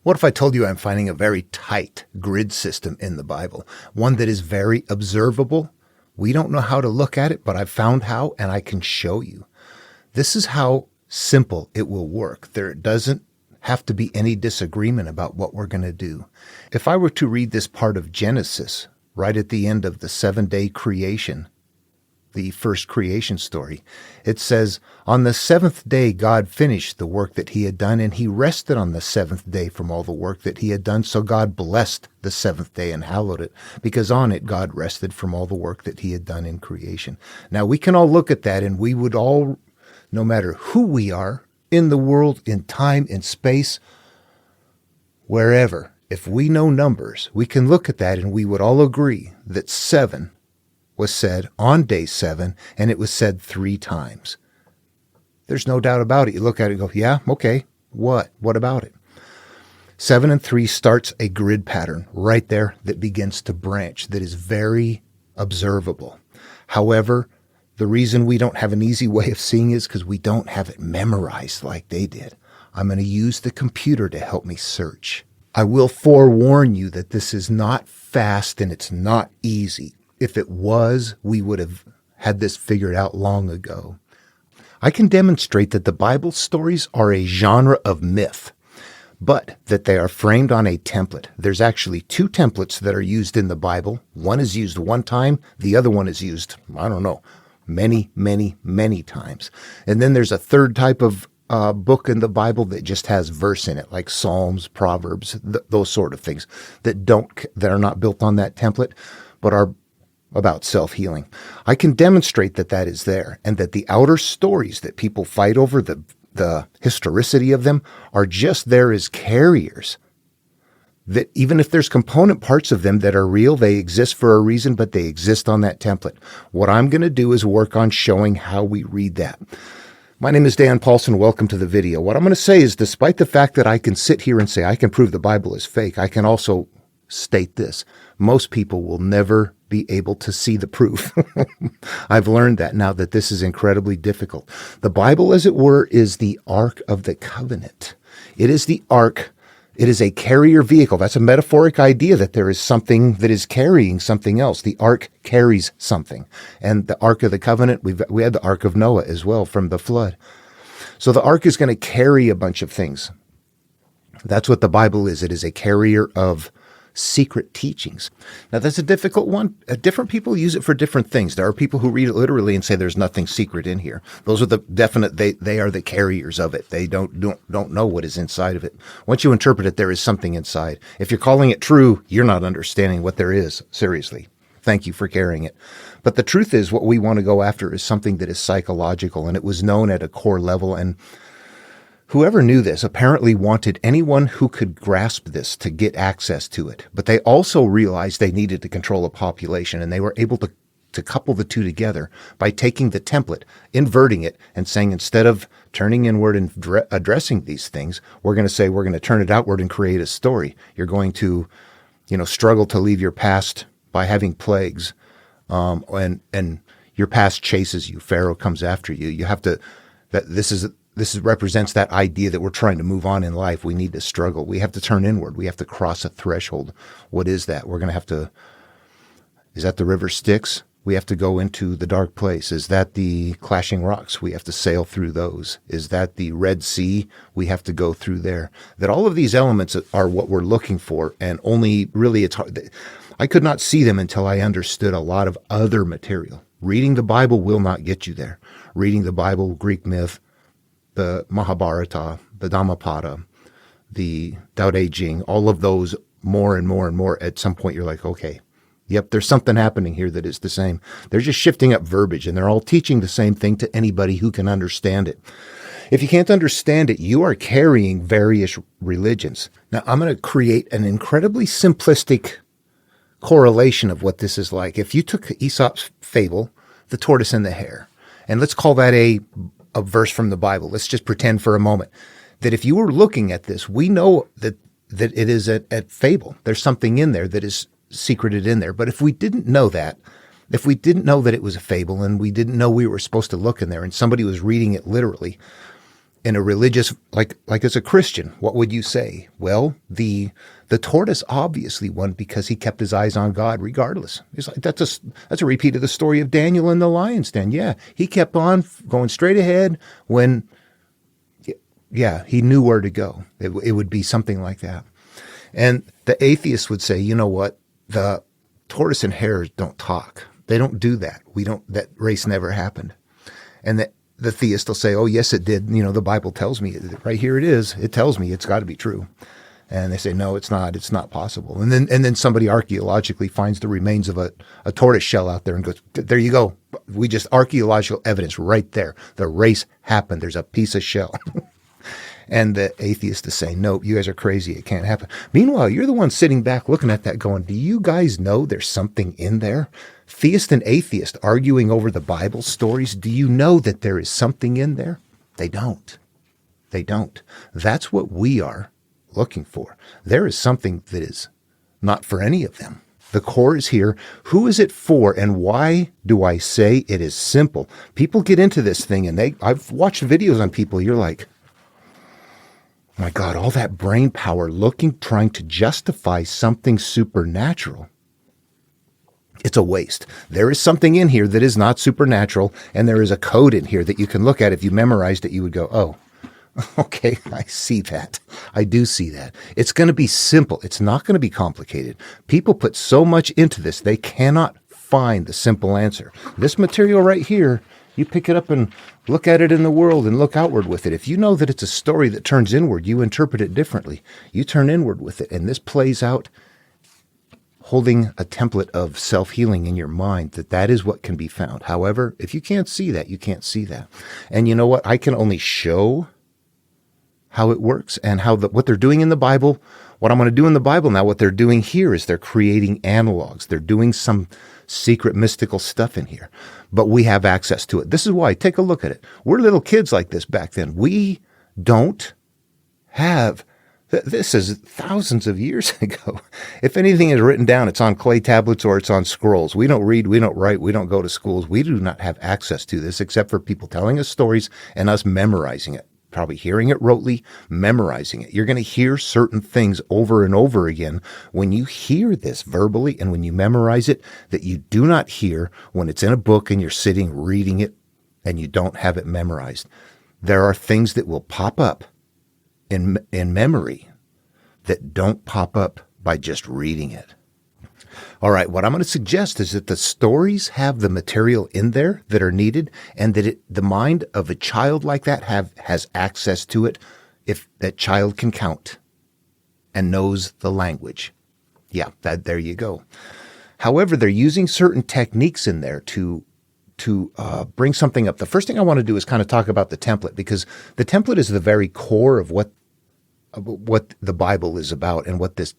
What if I told you I'm finding a very tight grid system in the Bible, one that is very observable? We don't know how to look at it, but I've found how, and I can show you. This is how simple it will work. There doesn't have to be any disagreement about what we're going to do. If I were to read this part of Genesis right at the end of the 7-day creation, the first creation story, it says, "On the seventh day God finished the work that he had done, and he rested on the seventh day from all the work that he had done. So God blessed the seventh day and hallowed it, because on it God rested from all the work that he had done in creation." Now we can all look at that, and we would all, no matter who we are in the world, in time, in space, wherever, if we know numbers, we can look at that and we would all agree that 7 was said on day 7, and it was said 3 times. There's no doubt about it. You look at it and go, yeah, okay, what? What about it? 7 and 3 starts a grid pattern right there that begins to branch, that is very observable. However, the reason we don't have an easy way of seeing it is because we don't have it memorized like they did. I'm going to use the computer to help me search. I will forewarn you that this is not fast and it's not easy. If it was, we would have had this figured out long ago. I can demonstrate that the Bible stories are a genre of myth, but that they are framed on a template. There's actually 2 templates that are used in the Bible. One is used one time. The other one is used, many, many, many times. And then there's a third type of book in the Bible that just has verse in it, like Psalms, Proverbs, those sort of things that are not built on that template, but are about self-healing. I can demonstrate that that is there, and that the outer stories that people fight over, the historicity of them, are just there as carriers. That even if there's component parts of them that are real, they exist for a reason, but they exist on that template. What I'm going to do is work on showing how we read that. My name is Dan Paulson. Welcome to the video. What I'm going to say is, despite the fact that I can sit here and say I can prove the Bible is fake, I can also state this. Most people will never be able to see the proof. I've learned that now, that this is incredibly difficult. The Bible, as it were, is the Ark of the Covenant. It is the Ark. It is a carrier vehicle. That's a metaphoric idea, that there is something that is carrying something else. The Ark carries something. And the Ark of the Covenant, we had the Ark of Noah as well from the flood. So the Ark is going to carry a bunch of things. That's what the Bible is. It is a carrier of secret teachings. Now, that's a difficult one. Different people use it for different things. There are people who read it literally and say there's nothing secret in here. Those are the definite, they are the carriers of it. They don't know what is inside of it. Once you interpret it, there is something inside. If you're calling it true, you're not understanding what there is. Seriously. Thank you for carrying it. But the truth is, what we want to go after is something that is psychological, and it was known at a core level, and whoever knew this apparently wanted anyone who could grasp this to get access to it. But they also realized they needed to control a population, and they were able to couple the two together by taking the template, inverting it, and saying, instead of turning inward and addressing these things, we're going to say we're going to turn it outward and create a story. You're going to, struggle to leave your past by having plagues, and your past chases you. Pharaoh comes after you. You have to. This represents that idea that we're trying to move on in life. We need to struggle. We have to turn inward. We have to cross a threshold. What is that? We're going to have to, is that the river Styx? We have to go into the dark place. Is that the clashing rocks? We have to sail through those. Is that the Red Sea? We have to go through there. That all of these elements are what we're looking for, and only really it's hard. I could not see them until I understood a lot of other material. Reading the Bible will not get you there. Reading the Bible, Greek myth, the Mahabharata, the Dhammapada, the Tao Te Ching, all of those more and more and more, at some point you're like, okay, yep, there's something happening here that is the same. They're just shifting up verbiage, and they're all teaching the same thing to anybody who can understand it. If you can't understand it, you are carrying various religions. Now, I'm going to create an incredibly simplistic correlation of what this is like. If you took Aesop's fable, The Tortoise and the Hare, and let's call that a verse from the Bible. Let's just pretend for a moment that if you were looking at this, we know that it is a fable. There's something in there that is secreted in there. But if we didn't know that, if we didn't know that it was a fable, and we didn't know we were supposed to look in there, and somebody was reading it literally, in a religious, like as a Christian, what would you say? Well, the tortoise obviously won because he kept his eyes on God regardless. It's like that's a repeat of the story of Daniel in the lion's den. Yeah, he kept on going straight ahead when, yeah, he knew where to go. It would be something like that. And the atheist would say, you know what? The tortoise and hares don't talk. They don't do that. That race never happened. And the theist will say, oh, yes, it did. You know, the Bible tells me right here it is. It tells me it's got to be true. And they say, no, it's not. It's not possible. And then somebody archaeologically finds the remains of a tortoise shell out there and goes, there you go. We just archaeological evidence right there. The race happened. There's a piece of shell. And the atheist is saying, no, you guys are crazy. It can't happen. Meanwhile, you're the one sitting back looking at that going, do you guys know there's something in there? Theist and atheist arguing over the Bible stories. Do you know that there is something in there? They don't. They don't. That's what we are looking for. There is something that is not for any of them. The core is here. Who is it for, and why do I say it is simple? People get into this thing, and I've watched videos on people. You're like, my God, all that brain power trying to justify something supernatural. It's a waste. There is something in here that is not supernatural, and there is a code in here that you can look at. If you memorized it, you would go, oh, okay, I see that. I do see that. It's going to be simple. It's not going to be complicated. People put so much into this, they cannot find the simple answer. This material right here, you pick it up and look at it in the world and look outward with it. If you know that it's a story that turns inward, you interpret it differently. You turn inward with it, and this plays out holding a template of self-healing in your mind, that is what can be found. However, if you can't see that, you can't see that. And you know what? I can only show how it works and what they're doing in the Bible. What I'm going to do in the Bible now, what they're doing here is they're creating analogs. They're doing some secret mystical stuff in here, but we have access to it. This is why. Take a look at it. We're little kids like this back then. We don't have, this is thousands of years ago. If anything is written down, it's on clay tablets or it's on scrolls. We don't read, we don't write, we don't go to schools. We do not have access to this except for people telling us stories and us memorizing it. Probably hearing it rotely, memorizing it. You're going to hear certain things over and over again when you hear this verbally and when you memorize it that you do not hear when it's in a book and you're sitting reading it and you don't have it memorized. There are things that will pop up in memory that don't pop up by just reading it. All right, what I'm going to suggest is that the stories have the material in there that are needed, and that the mind of a child like that has access to it if that child can count and knows the language. Yeah, there you go. However, they're using certain techniques in there to bring something up. The first thing I want to do is kind of talk about the template, because the template is the very core of what the Bible is about and what this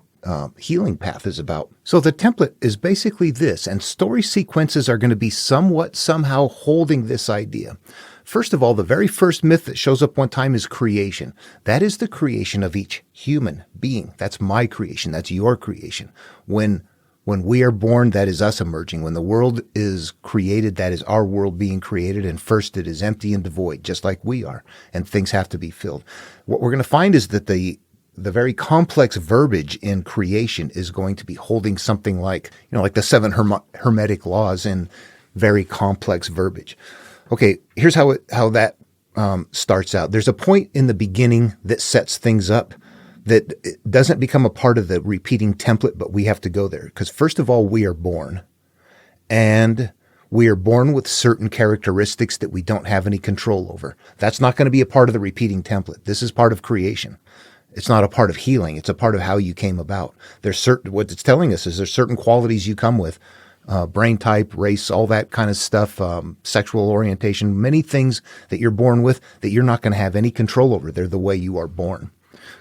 healing path is about. So the template is basically this, and story sequences are going to be somehow holding this idea. First of all, the very first myth that shows up one time is creation. That is the creation of each human being. That's my creation. That's your creation. When we are born, that is us emerging. When the world is created, that is our world being created. And first it is empty and devoid, just like we are. And things have to be filled. What we're going to find is that the very complex verbiage in creation is going to be holding something like the 7 hermetic laws in very complex verbiage. Okay, here's how that starts out. There's a point in the beginning that sets things up that doesn't become a part of the repeating template, but we have to go there. Because first of all, we are born. And we are born with certain characteristics that we don't have any control over. That's not going to be a part of the repeating template. This is part of creation. It's not a part of healing. It's a part of how you came about. What it's telling us is there's certain qualities you come with, brain type, race, all that kind of stuff, sexual orientation, many things that you're born with that you're not going to have any control over. They're the way you are born.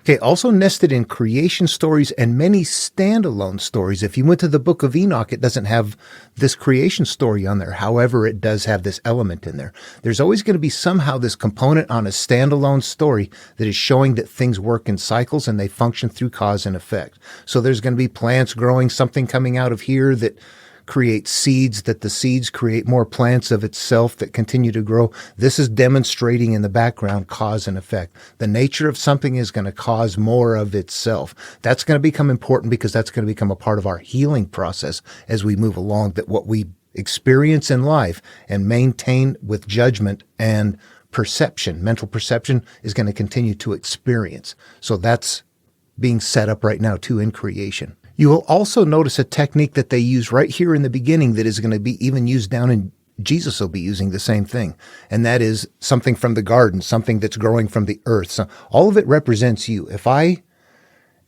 Okay, also nested in creation stories and many standalone stories. If you went to the book of Enoch, it doesn't have this creation story on there. However, it does have this element in there. There's always going to be somehow this component on a standalone story that is showing that things work in cycles and they function through cause and effect. So there's going to be plants growing, something coming out of here that create seeds, that the seeds create more plants of itself that continue to grow. This is demonstrating in the background cause and effect. The nature of something is going to cause more of itself. That's going to become important because that's going to become a part of our healing process as we move along, that what we experience in life and maintain with judgment and perception, mental perception, is going to continue to experience. So that's being set up right now too in creation. You will also notice a technique that they use right here in the beginning that is going to be even used down in Jesus will be using the same thing. And that is something from the garden, something that's growing from the earth. So all of it represents you. If I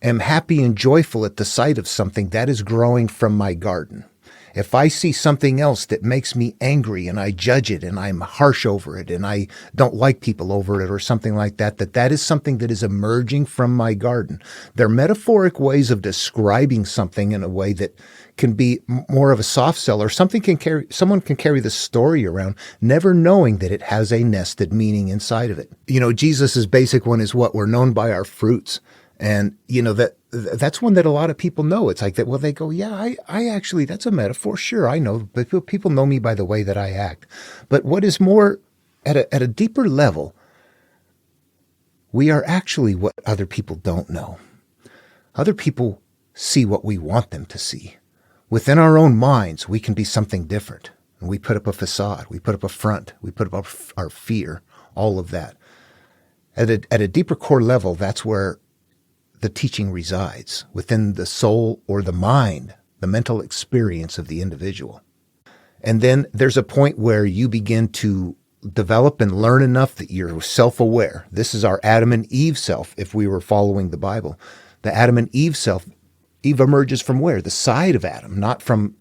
am happy and joyful at the sight of something, that is growing from my garden. If I see something else that makes me angry and I judge it and I'm harsh over it and I don't like people over it or something like that, that is something that is emerging from my garden. They're metaphoric ways of describing something in a way that can be more of a soft sell, or someone can carry the story around, never knowing that it has a nested meaning inside of it. Jesus' basic one is what? We're known by our fruits. And, that's one that a lot of people know. It's like that. Well, they go, yeah, I actually, that's a metaphor. Sure, I know, but people know me by the way that I act. But what is more, at a deeper level, we are actually what other people don't know. Other people see what we want them to see. Within our own minds, we can be something different. And we put up a facade. We put up a front. We put up our fear, all of that. At a deeper core level, that's where the teaching resides, within the soul or the mind, the mental experience of the individual. And then there's a point where you begin to develop and learn enough that you're self-aware. This is our Adam and Eve self, if we were following the Bible. The Adam and Eve self, Eve emerges from where? The side of Adam, not from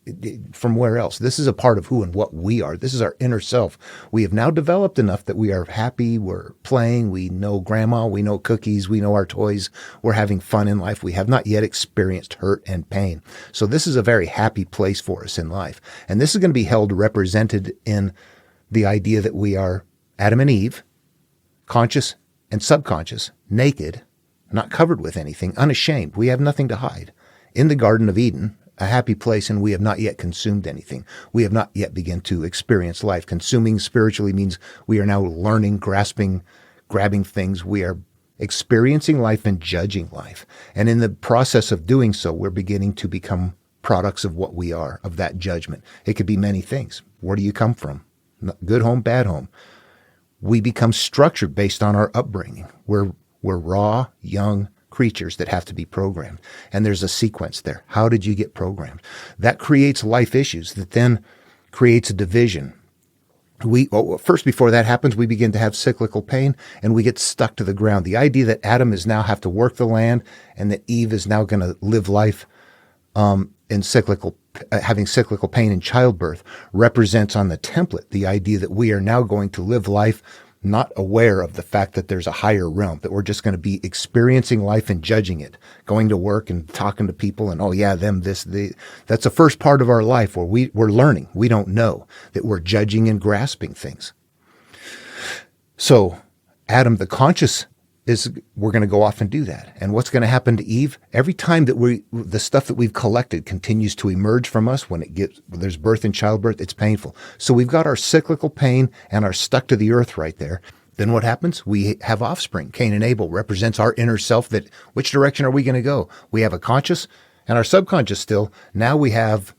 where else. This is a part of who and what we are. This is our inner self. We have now developed enough that we are happy, we're playing, we know grandma, we know cookies, we know our toys, we're having fun in life. We have not yet experienced hurt and pain. So this is a very happy place for us in life. And this is going to be held represented in the idea that we are Adam and Eve, conscious and subconscious, naked, not covered with anything, unashamed. We have nothing to hide. In the Garden of Eden, a happy place, and we have not yet consumed anything. We have not yet begun to experience life. Consuming spiritually means we are now learning, grasping, grabbing things. We are experiencing life and judging life. And in the process of doing so, we're beginning to become products of what we are, of that judgment. It could be many things. Where do you come from? Good home, bad home. We become structured based on our upbringing. We're raw, young creatures that have to be programmed. And there's a sequence there. How did you get programmed? That creates life issues that then creates a division. First, before that happens, we begin to have cyclical pain and we get stuck to the ground. The idea that Adam is now have to work the land and that Eve is now going to live life in having cyclical pain in childbirth represents on the template the idea that we are now going to live life not aware of the fact that there's a higher realm, that we're just going to be experiencing life and judging it, going to work and talking to people and, oh yeah, them, this, that's the first part of our life where we're learning. We don't know that we're judging and grasping things. So Adam, the conscious, we're going to go off and do that. And what's going to happen to Eve? Every time that the stuff that we've collected continues to emerge from us, when there's birth and childbirth, it's painful. So we've got our cyclical pain and our stuck to the earth right there. Then what happens? We have offspring. Cain and Abel represents our inner self. That which direction are we going to go? We have a conscious and our subconscious still. Now we have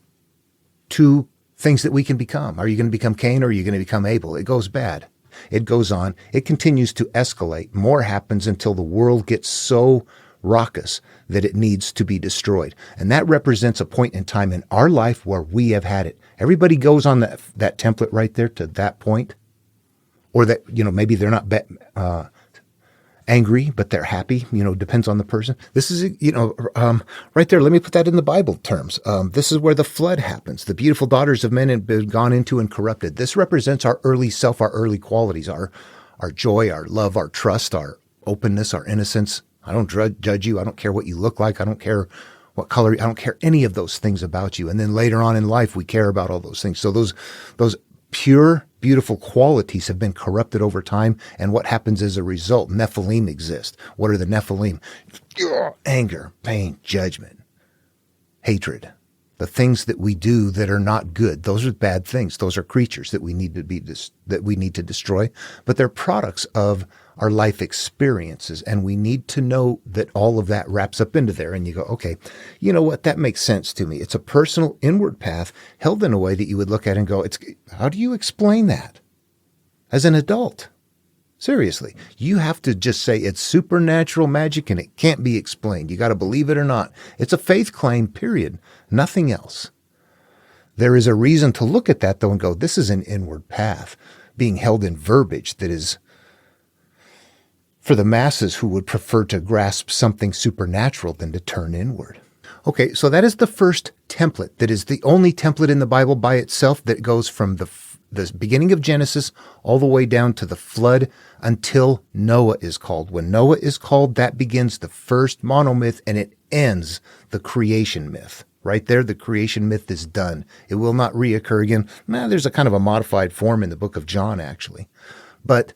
two things that we can become. Are you going to become Cain or are you going to become Abel? It goes bad. It goes on. It continues to escalate. More happens until the world gets so raucous that it needs to be destroyed. And that represents a point in time in our life where we have had it. Everybody goes on that template right there to that point. Or that, maybe they're not angry, but they're happy, depends on the person. This is, right there. Let me put that in the Bible terms. This is where the flood happens. The beautiful daughters of men have been gone into and corrupted. This represents our early self, our early qualities, our joy, our love, our trust, our openness, our innocence. I don't judge you. I don't care what you look like. I don't care what color. I don't care any of those things about you. And then later on in life, we care about all those things. So those pure, beautiful qualities have been corrupted over time. And what happens as a result? Nephilim exist. What are the Nephilim? Anger, pain, judgment, hatred. The things that we do that are not good, those are bad things. Those are creatures that we need to destroy, but they're products of our life experiences, and we need to know that all of that wraps up into there. And you go, okay, you know what? That makes sense to me. It's a personal inward path held in a way that you would look at and go, how do you explain that as an adult? Seriously, you have to just say it's supernatural magic and it can't be explained. You got to believe it or not. It's a faith claim, period. Nothing else. There is a reason to look at that, though, and go, this is an inward path being held in verbiage that is for the masses who would prefer to grasp something supernatural than to turn inward. Okay, so that is the first template. That is the only template in the Bible by itself that goes from the beginning of Genesis all the way down to the flood until Noah is called. When Noah is called, that begins the first monomyth and it ends the creation myth. Right there, the creation myth is done. It will not reoccur again. There's a kind of a modified form in the book of John, actually. But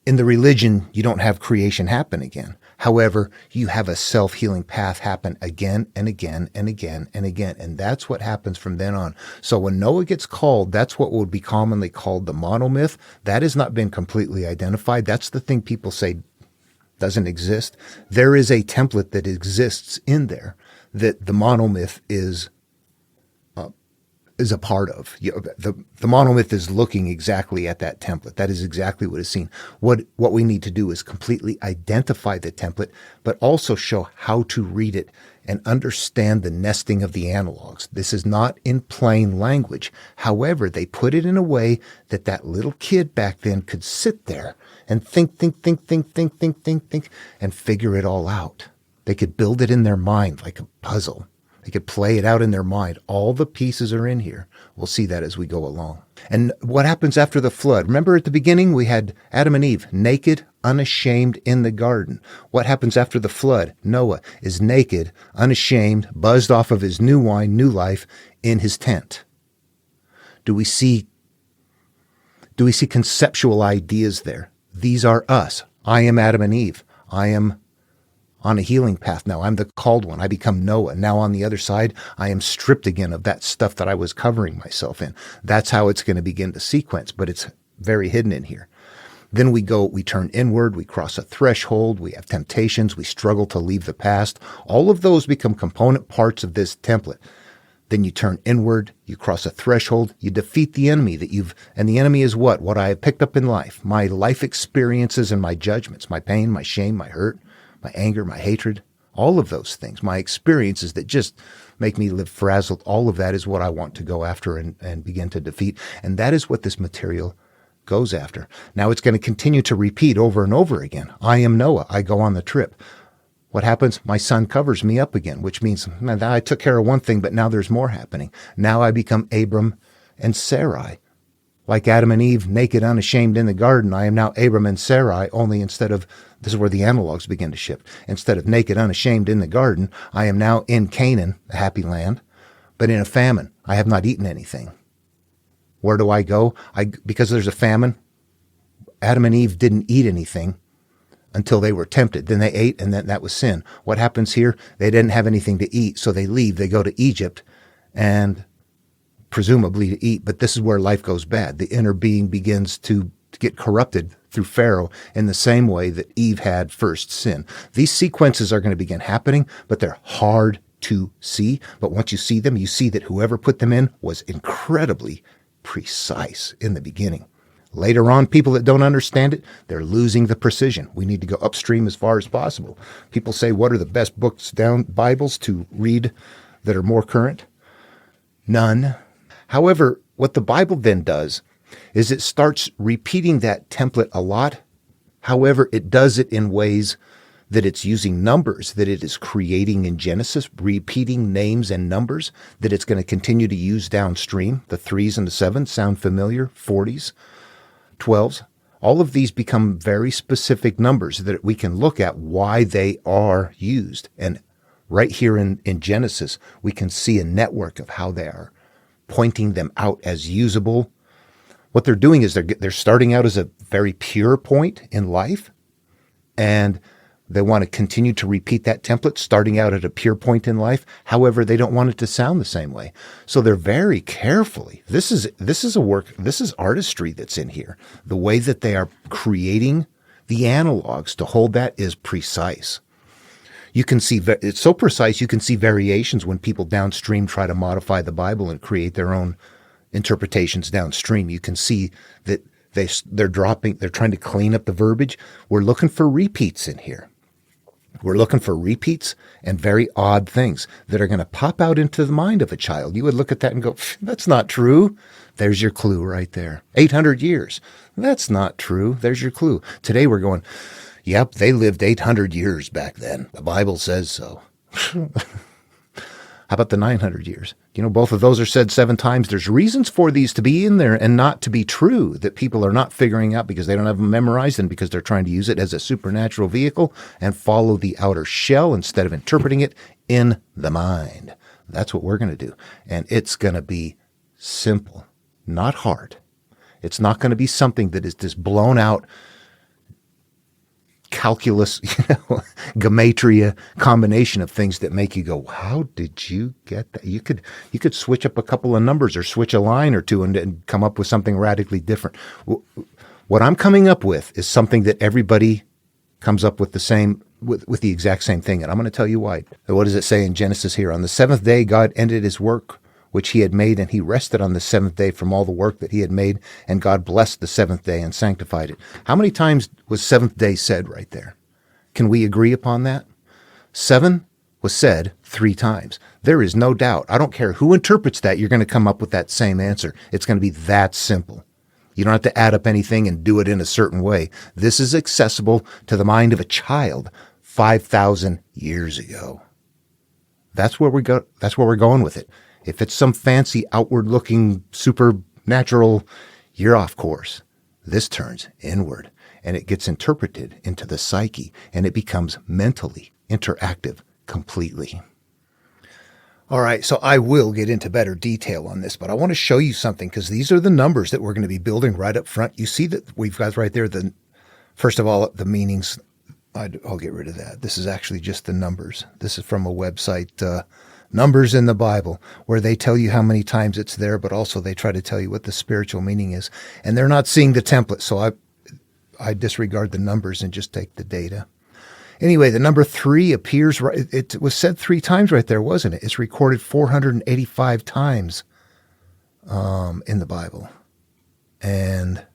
in the religion, you don't have creation happen again. However, you have a self-healing path happen again and again and again and again. And that's what happens from then on. So when Noah gets called, that's what would be commonly called the monomyth. That has not been completely identified. That's the thing people say doesn't exist. There is a template that exists in there that the monomyth is a part of. The monomyth is looking exactly at that template. That is exactly what is seen. What we need to do is completely identify the template, but also show how to read it and understand the nesting of the analogs. This is not in plain language. However, they put it in a way that that little kid back then could sit there and think, and figure it all out. They could build it in their mind like a puzzle. They could play it out in their mind. All the pieces are in here. We'll see that as we go along. And what happens after the flood? Remember at the beginning, we had Adam and Eve, naked, unashamed in the garden. What happens after the flood? Noah is naked, unashamed, buzzed off of his new wine, new life in his tent. Do we see conceptual ideas there? These are us. I am Adam and Eve. I am on a healing path now. I'm the called one. I become Noah. Now on the other side, I am stripped again of that stuff that I was covering myself in. That's how it's going to begin to sequence, but it's very hidden in here. Then we turn inward, we cross a threshold, we have temptations, we struggle to leave the past. All of those become component parts of this template. Then you turn inward, you cross a threshold, you defeat the enemy and the enemy is what? What I have picked up in life, my life experiences and my judgments, my pain, my shame, my hurt, my anger, my hatred, all of those things, my experiences that just make me live frazzled. All of that is what I want to go after and begin to defeat. And that is what this material goes after. Now it's going to continue to repeat over and over again. I am Noah. I go on the trip. What happens? My son covers me up again, which means now I took care of one thing, but now there's more happening. Now I become Abram and Sarai. Like Adam and Eve, naked, unashamed in the garden, I am now Abram and Sarai, only instead of, this is where the analogs begin to shift. Instead of naked, unashamed in the garden, I am now in Canaan, the happy land, but in a famine. I have not eaten anything. Where do I go? Because there's a famine, Adam and Eve didn't eat anything until they were tempted. Then they ate, and then that was sin. What happens here? They didn't have anything to eat, so they leave. They go to Egypt, and presumably to eat, but this is where life goes bad. The inner being begins to get corrupted through Pharaoh in the same way that Eve had first sin. These sequences are going to begin happening, but they're hard to see. But once you see them, you see that whoever put them in was incredibly precise in the beginning. Later on, people that don't understand it, they're losing the precision. We need to go upstream as far as possible. People say, what are the best Bibles to read that are more current? None. However, what the Bible then does is it starts repeating that template a lot. However, it does it in ways that it's using numbers that it is creating in Genesis, repeating names and numbers that it's going to continue to use downstream. The 3s and the 7s sound familiar, 40s, 12s. All of these become very specific numbers that we can look at why they are used. And right here in Genesis, we can see a network of how they are pointing them out as usable. What they're doing is they're starting out as a very pure point in life, and They want to continue to repeat that template, starting out at a pure point in life. However, they don't want it to sound the same way. So they're very carefully. This is artistry that's in here. The way that they are creating the analogs to hold that is precise. You can see, it's so precise, you can see variations when people downstream try to modify the Bible and create their own interpretations downstream. You can see that they're trying to clean up the verbiage. We're looking for repeats in here. We're looking for repeats and very odd things that are going to pop out into the mind of a child. You would look at that and go, that's not true. There's your clue right there. 800 years. That's not true. There's your clue. Today we're going, yep, they lived 800 years back then. The Bible says so. How about the 900 years? Both of those are said 7 times. There's reasons for these to be in there and not to be true that people are not figuring out because they don't have them memorized and because they're trying to use it as a supernatural vehicle and follow the outer shell instead of interpreting it in the mind. That's what we're going to do. And it's going to be simple, not hard. It's not going to be something that is this blown out calculus, gematria combination of things that make you go, how did you get that? You could switch up a couple of numbers or switch a line or two and come up with something radically different. What I'm coming up with is something that everybody comes up with with the exact same thing. And I'm going to tell you why. What does it say in Genesis here? On the 7th day, God ended his work which he had made, and he rested on the 7th day from all the work that he had made, and God blessed the 7th day and sanctified it. How many times was 7th day said right there? Can we agree upon that? 7 was said 3 times. There is no doubt. I don't care who interprets that, you're going to come up with that same answer. It's going to be that simple. You don't have to add up anything and do it in a certain way. This is accessible to the mind of a child 5,000 years ago. That's where we go. That's where we're going with it. If it's some fancy outward-looking supernatural, you're off course. This turns inward, and it gets interpreted into the psyche, and it becomes mentally interactive completely. All right, so I will get into better detail on this, but I want to show you something because these are the numbers that we're going to be building right up front. You see that we've got right there, first of all, the meanings. I'll get rid of that. This is actually just the numbers. This is from a website, Numbers in the Bible, where they tell you how many times it's there, but also they try to tell you what the spiritual meaning is. And they're not seeing the template, so I disregard the numbers and just take the data. Anyway, the number 3 appears, it was said 3 times right there, wasn't it? It's recorded 485 times in the Bible. And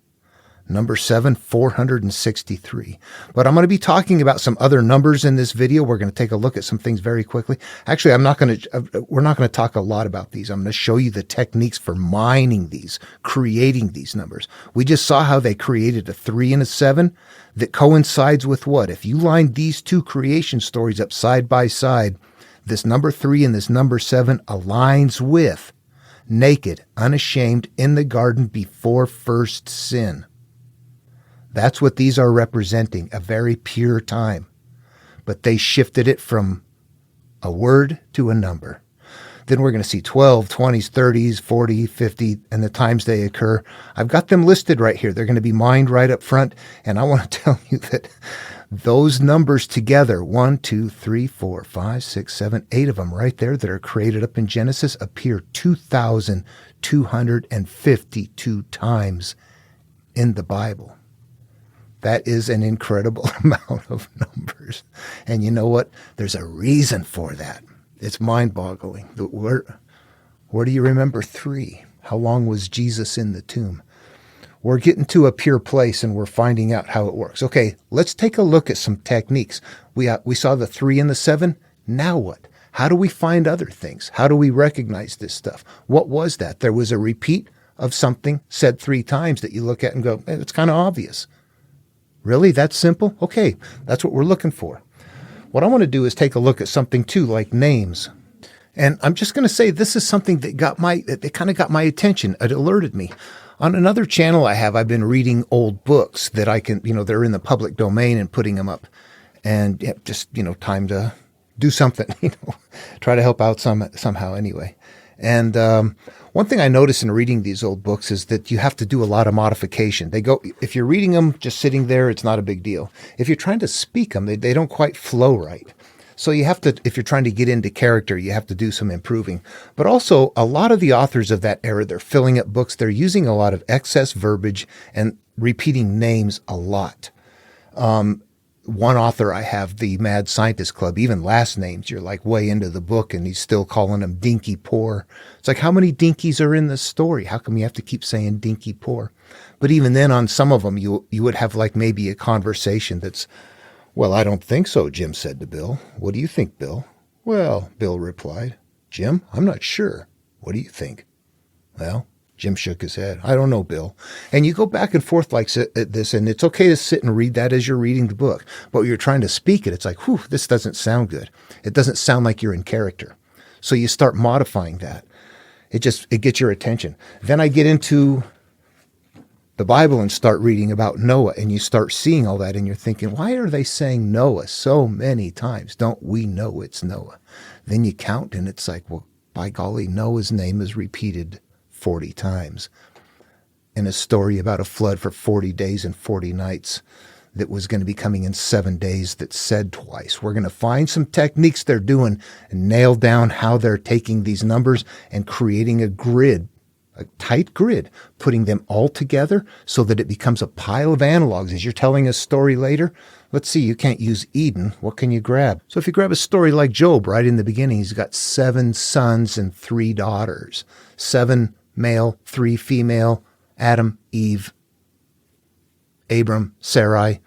number 7, 463. But I'm going to be talking about some other numbers in this video. We're going to take a look at some things very quickly. Actually, we're not going to talk a lot about these. I'm going to show you the techniques for mining these, creating these numbers. We just saw how they created a 3 and a 7 that coincides with what? If you line these 2 creation stories up side by side, this number 3 and this number 7 aligns with naked, unashamed in the garden before first sin. That's what these are representing, a very pure time. But they shifted it from a word to a number. Then we're going to see 12, 20s, 30s, 40, 50, and the times they occur. I've got them listed right here. They're going to be mined right up front. And I want to tell you that those numbers together, 1, 2, 3, 4, 5, 6, 7, 8 of them right there that are created up in Genesis appear 2,252 times in the Bible. That is an incredible amount of numbers. And you know what? There's a reason for that. It's mind-boggling. Where do you remember 3? How long was Jesus in the tomb? We're getting to a pure place and we're finding out how it works. Okay, let's take a look at some techniques. We saw the 3 and the 7. Now what? How do we find other things? How do we recognize this stuff? What was that? There was a repeat of something said 3 times that you look at and go, it's kind of obvious. Really? That simple? Okay, that's what we're looking for. What I want to do is take a look at something too, like names. And I'm just going to say this is something that kind of got my attention. It alerted me. On another channel I've been reading old books that I can, they're in the public domain and putting them up. And just, time to do something, try to help out somehow anyway. And One thing I notice in reading these old books is that you have to do a lot of modification. If you're reading them just sitting there, it's not a big deal. If you're trying to speak them, they don't quite flow right. So you have to, if you're trying to get into character, you have to do some improving. But also, a lot of the authors of that era, they're filling up books. They're using a lot of excess verbiage and repeating names a lot. One author I have, the Mad Scientist Club, even last names, you're like way into the book and he's still calling them Dinky Poor. It's like, how many dinkies are in this story? How come you have to keep saying Dinky Poor? But even then on some of them, you would have like maybe a conversation that's, well, I don't think so, Jim said to Bill. What do you think, Bill? Well, Bill replied, Jim, I'm not sure. What do you think? Well, Jim shook his head. I don't know, Bill. And you go back and forth like this, and it's okay to sit and read that as you're reading the book. But when you're trying to speak it, it's like, whew, this doesn't sound good. It doesn't sound like you're in character. So you start modifying that. It gets your attention. Then I get into the Bible and start reading about Noah, and you start seeing all that, and you're thinking, why are they saying Noah so many times? Don't we know it's Noah? Then you count, and it's like, well, by golly, Noah's name is repeated 40 times in a story about a flood for 40 days and 40 nights that was going to be coming in 7 days that said twice. We're going to find some techniques they're doing and nail down how they're taking these numbers and creating a grid, a tight grid, putting them all together so that it becomes a pile of analogs. As you're telling a story later, let's see, you can't use Eden. What can you grab? So if you grab a story like Job, right in the beginning, he's got 7 sons and 3 daughters. 7 male, 3 female, Adam, Eve, Abram, Sarai,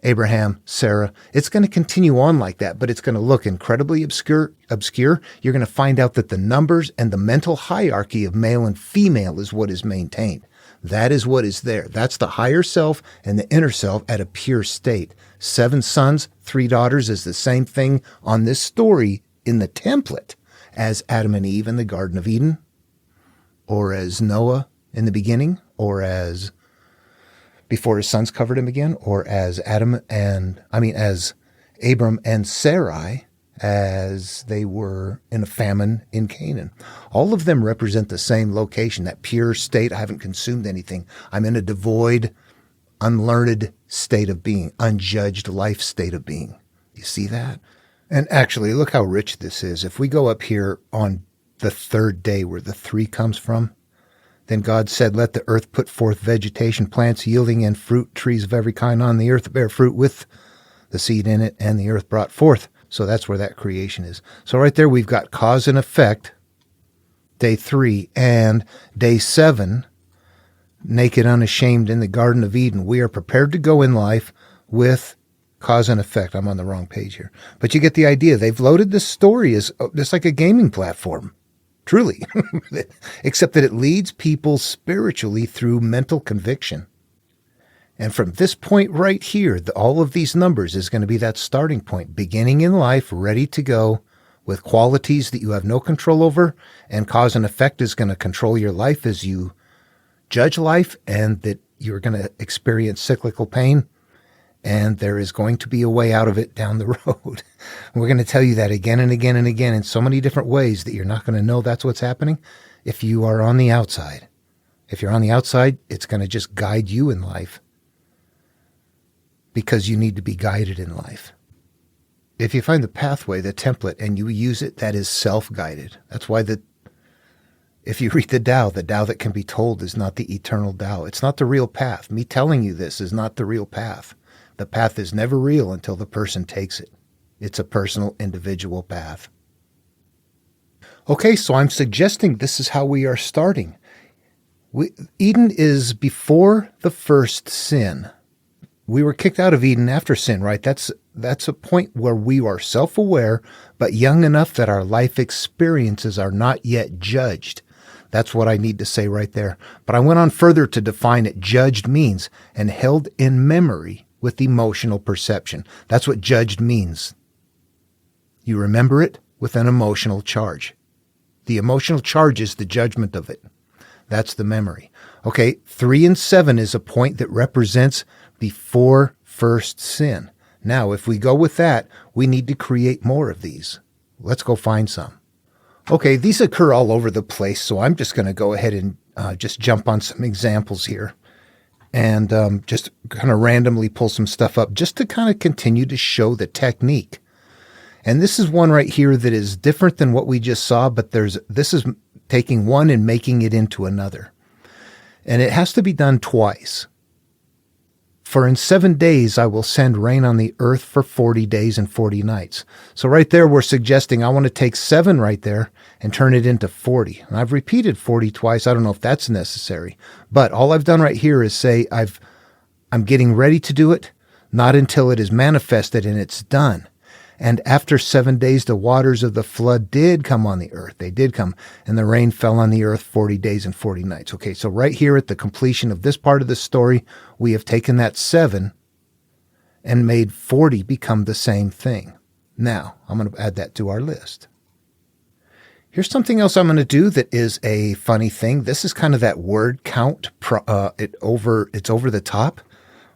Abraham, Sarah. It's going to continue on like that, but it's going to look incredibly obscure. You're going to find out that the numbers and the mental hierarchy of male and female is what is maintained. That is what is there. That's the higher self and the inner self at a pure state. 7 sons, 3 daughters is the same thing on this story in the template as Adam and Eve in the Garden of Eden, or as Noah in the beginning, or as before his sons covered him again, or as as Abram and Sarai as they were in a famine in Canaan. All of them represent the same location, that pure state. I haven't consumed anything. I'm in a devoid, unlearned state of being, unjudged life state of being. You see that? And actually, look how rich this is. If we go up here on the 3rd day where the 3 comes from, then God said, let the earth put forth vegetation, plants yielding and fruit, trees of every kind on the earth bear fruit with the seed in it, and the earth brought forth. So that's where that creation is. So right there we've got cause and effect, day 3, and day 7, naked, unashamed in the Garden of Eden. We are prepared to go in life with cause and effect. I'm on the wrong page here. But you get the idea. They've loaded this story as just like a gaming platform. Truly. Except that it leads people spiritually through mental conviction. And from this point right here, all of these numbers is going to be that starting point. Beginning in life, ready to go, with qualities that you have no control over, and cause and effect is going to control your life as you judge life, and that you're going to experience cyclical pain. And there is going to be a way out of it down the road. We're going to tell you that again and again and again in so many different ways that you're not going to know that's what's happening if you are on the outside. If you're on the outside, it's going to just guide you in life because you need to be guided in life. If you find the pathway, the template, and you use it, that is self-guided. That's why if you read the Tao that can be told is not the eternal Tao. It's not the real path. Me telling you this is not the real path. The path is never real until the person takes it. It's a personal, individual path. Okay, so I'm suggesting this is how we are starting. Eden is before the first sin. We were kicked out of Eden after sin, right? That's a point where we are self-aware, but young enough that our life experiences are not yet judged. That's what I need to say right there. But I went on further to define it. Judged means and held in memory with emotional perception. That's what judged means. You remember it with an emotional charge. The emotional charge is the judgment of it. That's the memory. Okay, 3 and 7 is a point that represents before first sin. Now, if we go with that, we need to create more of these. Let's go find some. Okay, these occur all over the place, so I'm just going to go ahead and just jump on some examples here and just kind of randomly pull some stuff up just to kind of continue to show the technique. And this is one right here that is different than what we just saw, but this is taking one and making it into another. And it has to be done twice. For in 7 days I will send rain on the earth for 40 days and 40 nights. So right there we're suggesting I want to take 7 right there and turn it into 40. And I've repeated 40 twice. I don't know if that's necessary. But all I've done right here is say I'm getting ready to do it, not until it is manifested and it's done. And after 7 days, the waters of the flood did come on the earth. They did come, and the rain fell on the earth 40 days and 40 nights. Okay, so right here at the completion of this part of the story, we have taken that 7 and made 40 become the same thing. Now, I'm going to add that to our list. Here's something else I'm going to do that is a funny thing. This is kind of that word count. It's over the top.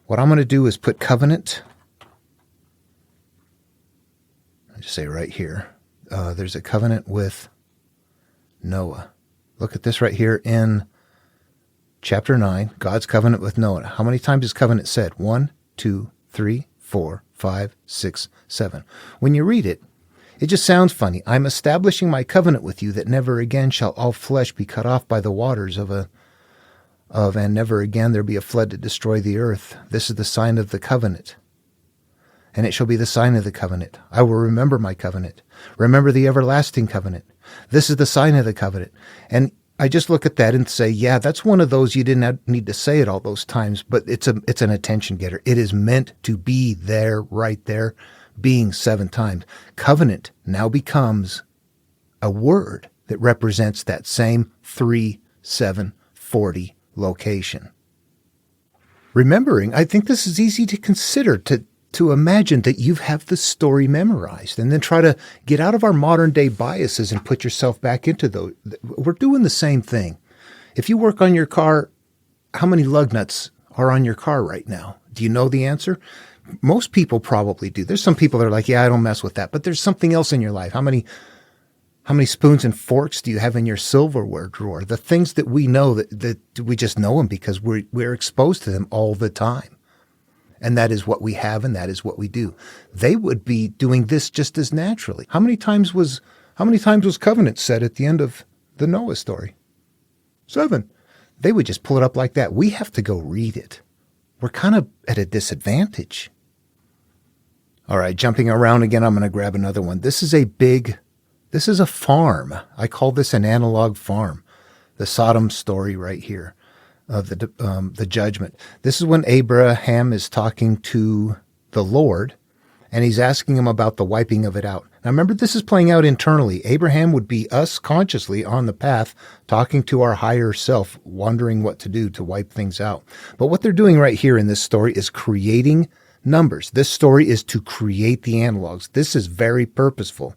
What I'm going to do is put covenant. Just say right here, there's a covenant with Noah. Look at this right here in chapter 9, God's covenant with Noah. How many times is covenant said? 1, 2, 3, 4, 5, 6, 7. When you read it, it just sounds funny. I'm establishing my covenant with you that never again shall all flesh be cut off by the waters and never again there be a flood to destroy the earth. This is the sign of the covenant. And it shall be the sign of the covenant. I will remember my covenant. Remember the everlasting covenant. This is the sign of the covenant. And I just look at that and say, yeah, that's one of those you didn't need to say it all those times, but it's an attention getter. It is meant to be there, right there, being 7 times. Covenant now becomes a word that represents that same 3, 7, 40 location. Remembering, I think this is easy to consider, to imagine that you have the story memorized and then try to get out of our modern day biases and put yourself back into those. We're doing the same thing. If you work on your car, how many lug nuts are on your car right now? Do you know the answer? Most people probably do. There's some people that are like, yeah, I don't mess with that, but there's something else in your life. How many spoons and forks do you have in your silverware drawer? The things that we know that we just know them because we're exposed to them all the time. And that is what we have, and that is what we do. They would be doing this just as naturally. How many times was covenant said at the end of the Noah story? 7. They would just pull it up like that. We have to go read it. We're kind of at a disadvantage. All right, jumping around again, I'm going to grab another one. This is a farm. I call this an analog farm. The Sodom story right here. Of the judgment. This is when Abraham is talking to the Lord, and he's asking him about the wiping of it out. Now remember, this is playing out internally. Abraham would be us consciously on the path, talking to our higher self, wondering what to do to wipe things out. But what they're doing right here in this story is creating numbers. This story is to create the analogs. This is very purposeful.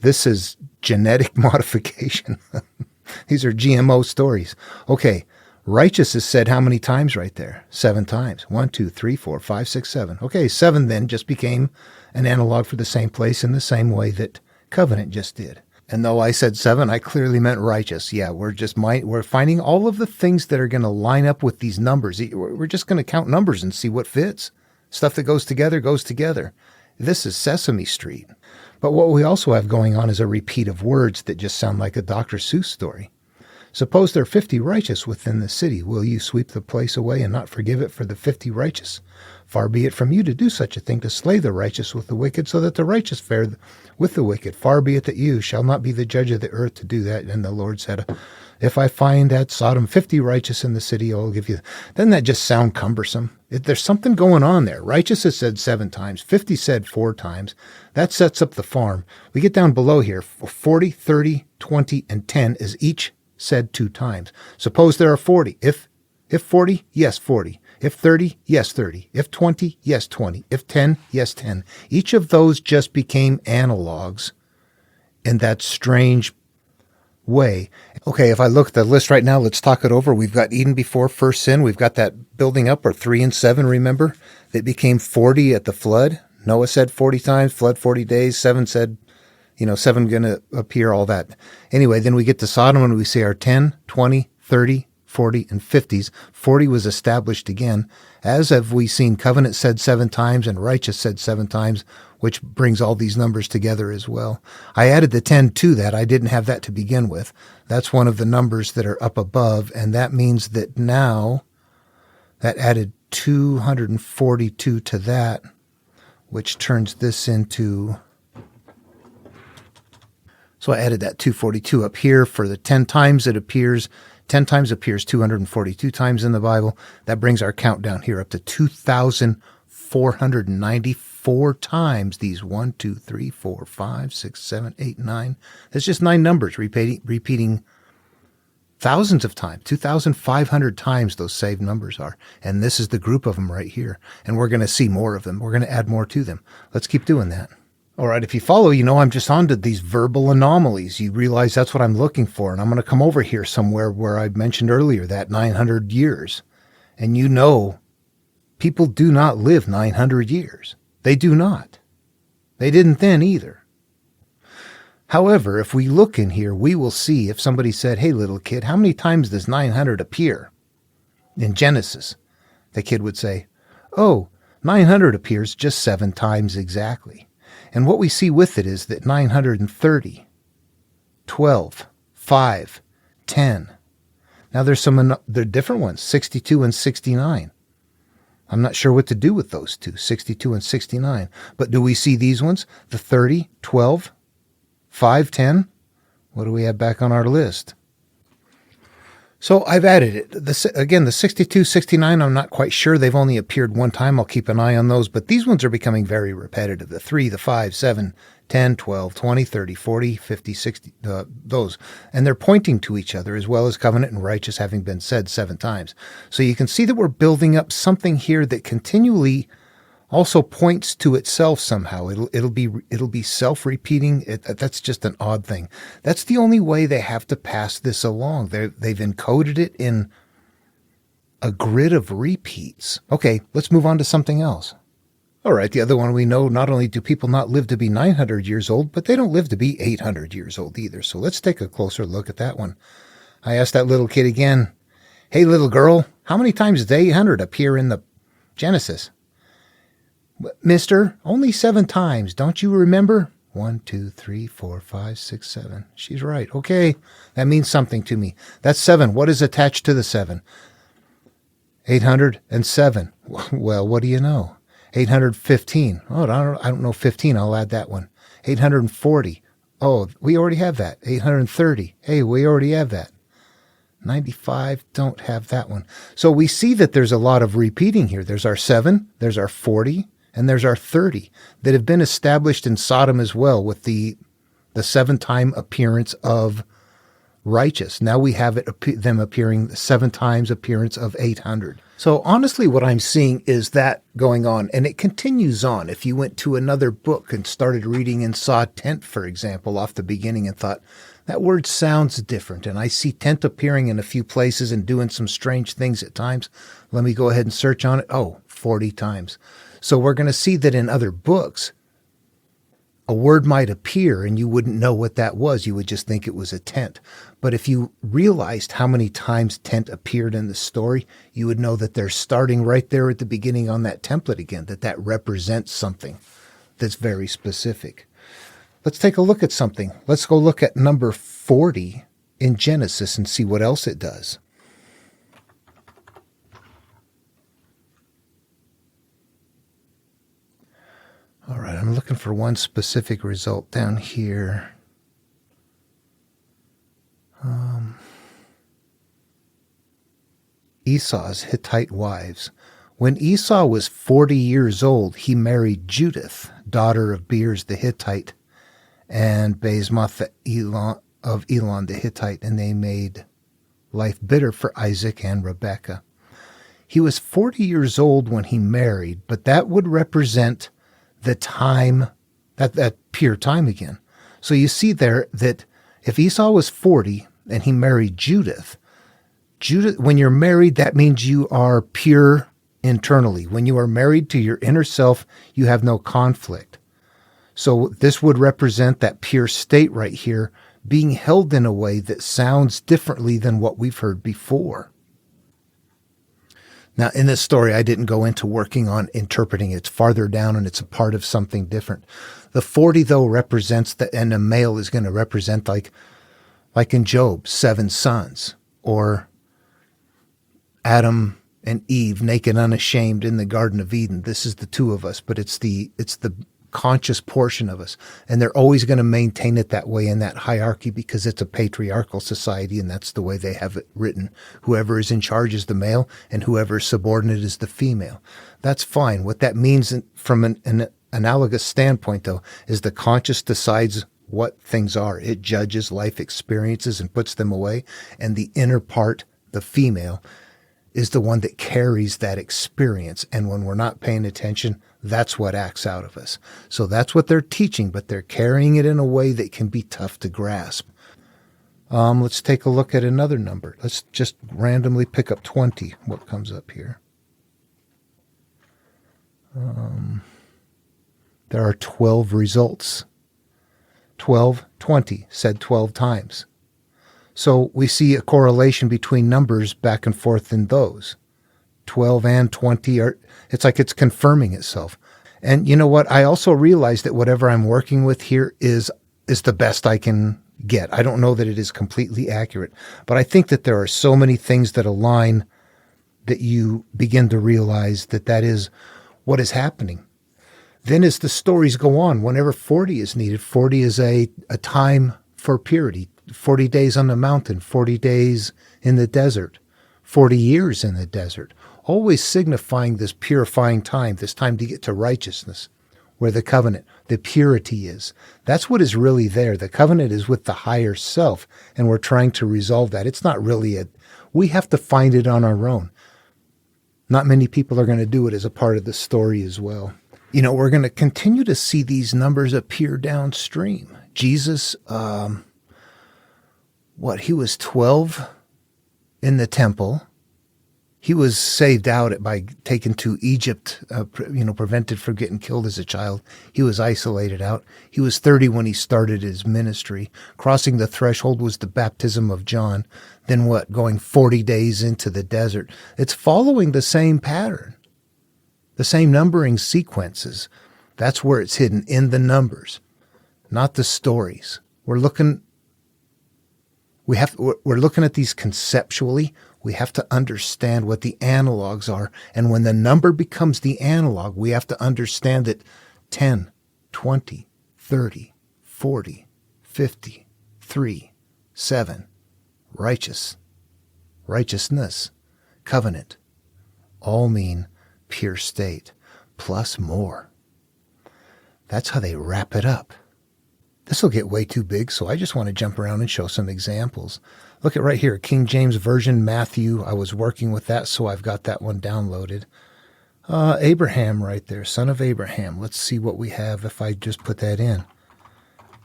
This is genetic modification. These are GMO stories. Okay, righteous is said how many times right there? 7 times. 1, 2, 3, 4, 5, 6, 7. Okay, 7 then just became an analog for the same place in the same way that covenant just did. And though I said 7, I clearly meant righteous. Yeah, we're finding all of the things that are going to line up with these numbers. We're just going to count numbers and see what fits. Stuff that goes together goes together. This is Sesame Street. But what we also have going on is a repeat of words that just sound like a Dr. Seuss story. Suppose there are 50 righteous within the city. Will you sweep the place away and not forgive it for the 50 righteous? Far be it from you to do such a thing, to slay the righteous with the wicked, so that the righteous fare with the wicked. Far be it that you shall not be the judge of the earth to do that. And the Lord said, if I find at Sodom 50 righteous in the city, I'll give you. Doesn't that just sound cumbersome? There's something going on there. Righteous is said 7 times, 50 said 4 times. That sets up the farm. We get down below here, 40, 30, 20, and 10 is each said 2 times. Suppose there are 40. If 40, yes, 40. If 30, yes, 30. If 20, yes, 20. If 10, yes, 10. Each of those just became analogs in that strange way. Okay, if I look at the list right now, let's talk it over. We've got Eden before first sin. We've got that building up, or 3 and 7, remember? That became 40 at the flood. Noah said 40 times, flood 40 days. 7 said 7 going to appear, all that. Anyway, then we get to Sodom and we see our 10, 20, 30, 40, and 50s. 40 was established again. As have we seen, covenant said 7 times and righteous said 7 times, which brings all these numbers together as well. I added the 10 to that. I didn't have that to begin with. That's one of the numbers that are up above, and that means that now that added 242 to that, which turns this into... So I added that 242 up here for the 10 times it appears. 10 times appears 242 times in the Bible. That brings our count down here up to 2,494 times. These 1, 2, 3, 4, 5, 6, 7, 8, 9. That's just 9 numbers repeating thousands of times. 2,500 times those saved numbers are. And this is the group of them right here. And we're going to see more of them. We're going to add more to them. Let's keep doing that. All right, if you follow, I'm just onto these verbal anomalies. You realize that's what I'm looking for. And I'm going to come over here somewhere where I mentioned earlier, that 900 years. And people do not live 900 years. They do not. They didn't then either. However, if we look in here, we will see if somebody said, hey, little kid, how many times does 900 appear in Genesis? The kid would say, 900 appears just 7 times exactly. And what we see with it is that 930, 12, 5, 10. Now they're different ones, 62 and 69. I'm not sure what to do with those two, 62 and 69. But do we see these ones? The 30, 12, 5, 10. What do we have back on our list? So I've added it. Again, the 62, 69, I'm not quite sure. They've only appeared one time. I'll keep an eye on those. But these ones are becoming very repetitive. The 3, the 5, 7, 10, 12, 20, 30, 40, 50, 60, those. And they're pointing to each other, as well as covenant and righteous having been said 7 times. So you can see that we're building up something here that continually also points to itself somehow. It'll be self-repeating. That's just an odd thing. That's the only way they have to pass this along. They've encoded it in a grid of repeats. Okay, let's move on to something else. All right, the other one we know, not only do people not live to be 900 years old, but they don't live to be 800 years old either. So let's take a closer look at that one. I asked that little kid again, hey, little girl, how many times does 800 appear in the Genesis? Mister, only 7 times. Don't you remember? 1, 2, 3, 4, 5, 6, 7. She's right. Okay, that means something to me. That's 7. What is attached to the 7? 807. Well, what do you know? 815. Oh, I don't know 15. I'll add that one. 840. Oh, we already have that. 830. Hey, we already have that. 95. Don't have that one. So we see that there's a lot of repeating here. There's our 7. There's our 40. And there's our 30 that have been established in Sodom as well with the 7-time appearance of righteous. Now we have them appearing 7 times appearance of 800. So honestly, what I'm seeing is that going on, and it continues on. If you went to another book and started reading and saw tent, for example, off the beginning and thought, that word sounds different, and I see tent appearing in a few places and doing some strange things at times. Let me go ahead and search on it. 40 times. So we're going to see that in other books, a word might appear and you wouldn't know what that was. You would just think it was a tent. But if you realized how many times tent appeared in the story, you would know that they're starting right there at the beginning on that template again, that represents something that's very specific. Let's take a look at something. Let's go look at number 40 in Genesis and see what else it does. All right, I'm looking for one specific result down here. Esau's Hittite wives. When Esau was 40 years old, he married Judith, daughter of Beers the Hittite, and Basemath of Elon the Hittite, and they made life bitter for Isaac and Rebekah. He was 40 years old when he married, but that would represent the time, that pure time again. So you see there that if Esau was 40 and he married Judith, when you're married, that means you are pure internally. When you are married to your inner self, you have no conflict. So this would represent that pure state right here being held in a way that sounds differently than what we've heard before. Now, in this story, I didn't go into working on interpreting it. It's farther down and it's a part of something different. The 40, though, represents and a male is going to represent like in Job, 7 sons, or Adam and Eve, naked, unashamed in the Garden of Eden. This is the two of us, but it's the conscious portion of us. And they're always going to maintain it that way in that hierarchy because it's a patriarchal society and that's the way they have it written. Whoever is in charge is the male and whoever is subordinate is the female. That's fine. What that means from an analogous standpoint, though, is the conscious decides what things are. It judges life experiences and puts them away. And the inner part, the female, is the one that carries that experience. And when we're not paying attention, that's what acts out of us. So that's what they're teaching, but they're carrying it in a way that can be tough to grasp. Let's take a look at another number. Let's just randomly pick up 20. What comes up here? There are 12 results. 12, 20, said 12 times. So we see a correlation between numbers back and forth in those. 12 and 20 it's like it's confirming itself. And you know what? I also realize that whatever I'm working with here is the best I can get. I don't know that it is completely accurate, but I think that there are so many things that align that you begin to realize that is what is happening. Then as the stories go on, whenever 40 is needed, 40 is a time for purity. 40 days on the mountain, 40 days in the desert, 40 years in the desert, always signifying this purifying time, this time to get to righteousness, where the covenant, the purity is. That's what is really there. The covenant is with the higher self, and we're trying to resolve that. It's not really we have to find it on our own. Not many people are going to do it as a part of the story as well. You know, we're going to continue to see these numbers appear downstream. Jesus, he was 12 in the temple. He was saved out by taken to Egypt, prevented from getting killed as a child. He was isolated out. He was 30 when he started his ministry. Crossing the threshold was the baptism of John. Then going 40 days into the desert. It's following the same pattern, the same numbering sequences. That's where it's hidden, in the numbers, not the stories. We're looking at these conceptually. We have to understand what the analogs are. And when the number becomes the analog, we have to understand that 10, 20, 30, 40, 50, 3, 7, righteousness, covenant, all mean pure state, plus more. That's how they wrap it up. This will get way too big, so I just want to jump around and show some examples. Look at right here, King James Version, Matthew. I was working with that, so I've got that one downloaded. Abraham right there, son of Abraham. Let's see what we have if I just put that in.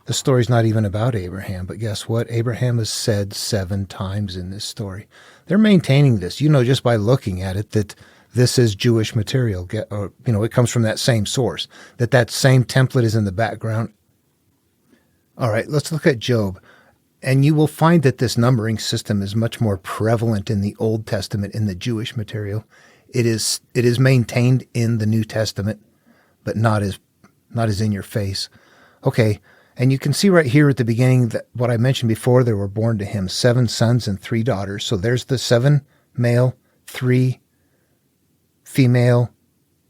The story's not even about Abraham, but guess what? Abraham is said 7 times in this story. They're maintaining this, just by looking at it, that this is Jewish material. It comes from that same source, that same template is in the background. All right, let's look at Job. And you will find that this numbering system is much more prevalent in the Old Testament, in the Jewish material. It is maintained in the New Testament, but not as in your face. Okay, and you can see right here at the beginning that what I mentioned before, there were born to him 7 sons and 3 daughters. So there's the 7 male, 3 female,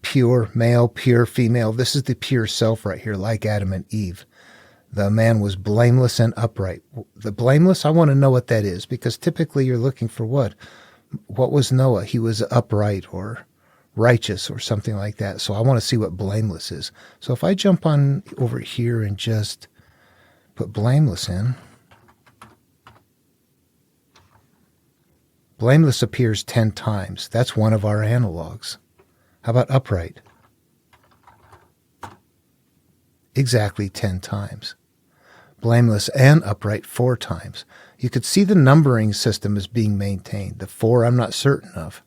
pure male, pure female. This is the pure self right here, like Adam and Eve. The man was blameless and upright. The blameless, I want to know what that is, because typically you're looking for what? What was Noah? He was upright or righteous or something like that. So I want to see what blameless is. So if I jump on over here and just put blameless in, blameless appears 10 times. That's one of our analogs. How about upright? Exactly 10 times. Blameless and upright 4 times. You could see the numbering system is being maintained. The 4 I'm not certain of.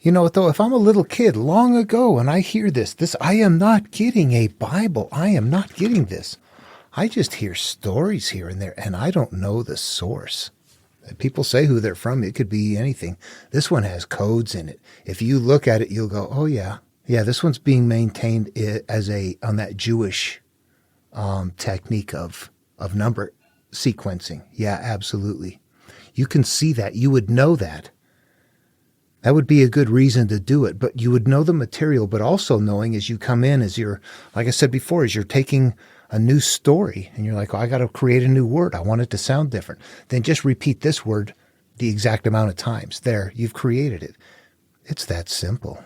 You know, though, if I'm a little kid long ago and I hear this, I am not getting a Bible. I am not getting this. I just hear stories here and there, and I don't know the source. People say who they're from. It could be anything. This one has codes in it. If you look at it, you'll go, oh, yeah. Yeah, this one's being maintained as on that Jewish technique of number sequencing. Yeah, absolutely. You can see that. You would know that. That would be a good reason to do it, but you would know the material, but also knowing as you come in, as you're, like I said before, as you're taking a new story and you're like, oh, I got to create a new word. I want it to sound different. Then just repeat this word the exact amount of times. There, you've created it. It's that simple.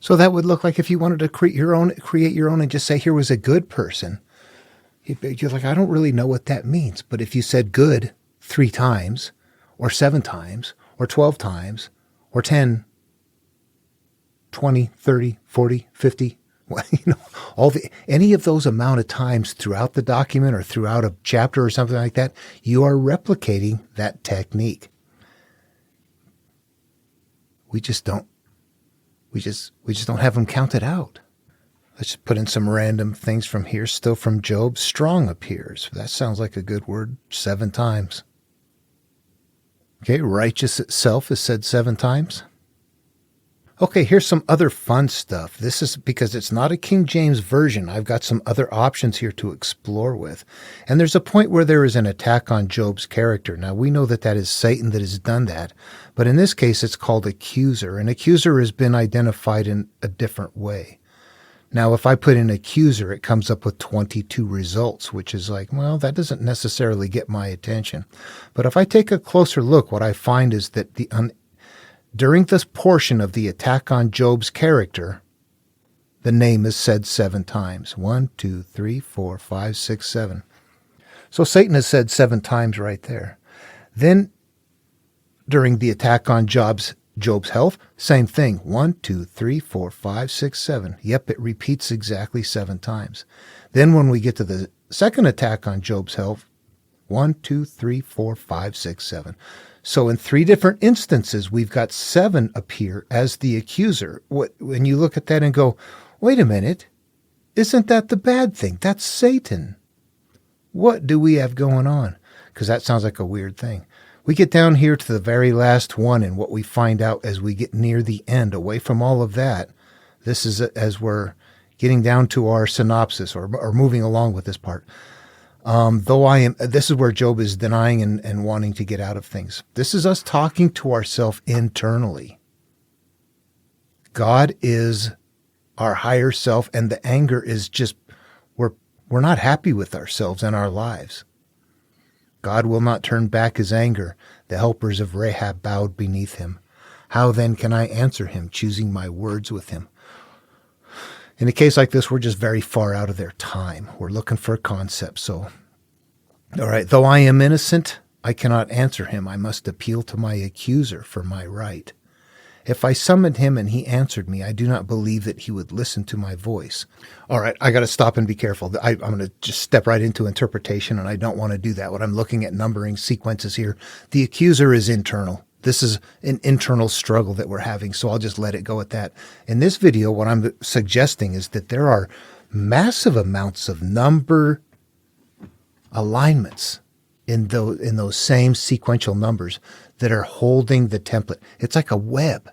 So that would look like if you wanted to create your own and just say, here was a good person. You're like, I don't really know what that means. But if you said good 3 times or 7 times or 12 times, or 10, 20, 30, 40, 50, any of those amount of times throughout the document or throughout a chapter or something like that, you are replicating that technique. We just don't have them counted out. Let's just put in some random things from here. Still from Job, strong appears. That sounds like a good word. 7 times. Okay, righteous itself is said 7 times. Okay, here's some other fun stuff. This is because it's not a King James version. I've got some other options here to explore with. And there's a point where there is an attack on Job's character. Now, we know that is Satan that has done that. But in this case, it's called accuser. And accuser has been identified in a different way. Now, if I put in accuser, it comes up with 22 results, which is like, well, that doesn't necessarily get my attention. But if I take a closer look, what I find is that during this portion of the attack on Job's character, the name is said 7 times. 1, 2, 3, 4, 5, 6, 7. So Satan is said 7 times right there. Then, during the attack on Job's health, same thing. 1, 2, 3, 4, 5, 6, 7. Yep, it repeats exactly 7 times. Then when we get to the second attack on Job's health, 1, 2, 3, 4, 5, 6, 7. So in 3 different instances, we've got 7 appear as the accuser. When you look at that and go, wait a minute, isn't that the bad thing? That's Satan. What do we have going on? Because that sounds like a weird thing. We get down here to the very last one, and what we find out as we get near the end, away from all of that, this is as we're getting down to our synopsis or moving along with this part. This is where Job is denying and wanting to get out of things. This is us talking to ourselves internally. God is our higher self, and the anger is just, we're not happy with ourselves and our lives. God will not turn back his anger. The helpers of Rahab bowed beneath him. How then can I answer him, choosing my words with him? In a case like this, we're just very far out of their time. We're looking for a concept. So, all right, though I am innocent, I cannot answer him. I must appeal to my accuser for my right. If I summoned him and he answered me, I do not believe that he would listen to my voice. All right, I got to stop and be careful. I'm going to just step right into interpretation, and I don't want to do that. When I'm looking at numbering sequences here, the accuser is internal. This is an internal struggle that we're having, so I'll just let it go at that. In this video, what I'm suggesting is that there are massive amounts of number alignments in those same sequential numbers that are holding the template. It's like a web.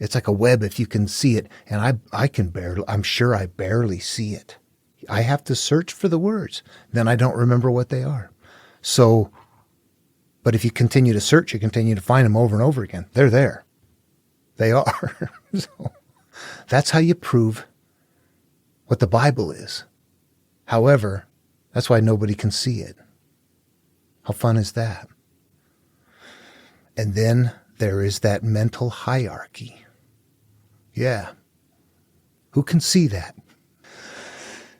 It's like a web if you can see it. And I'm sure I barely see it. I have to search for the words. Then I don't remember what they are. So, but if you continue to search, you continue to find them over and over again. They're there. They are. So that's how you prove what the Bible is. However, that's why nobody can see it. How fun is that? And then there is that mental hierarchy. Yeah. Who can see that?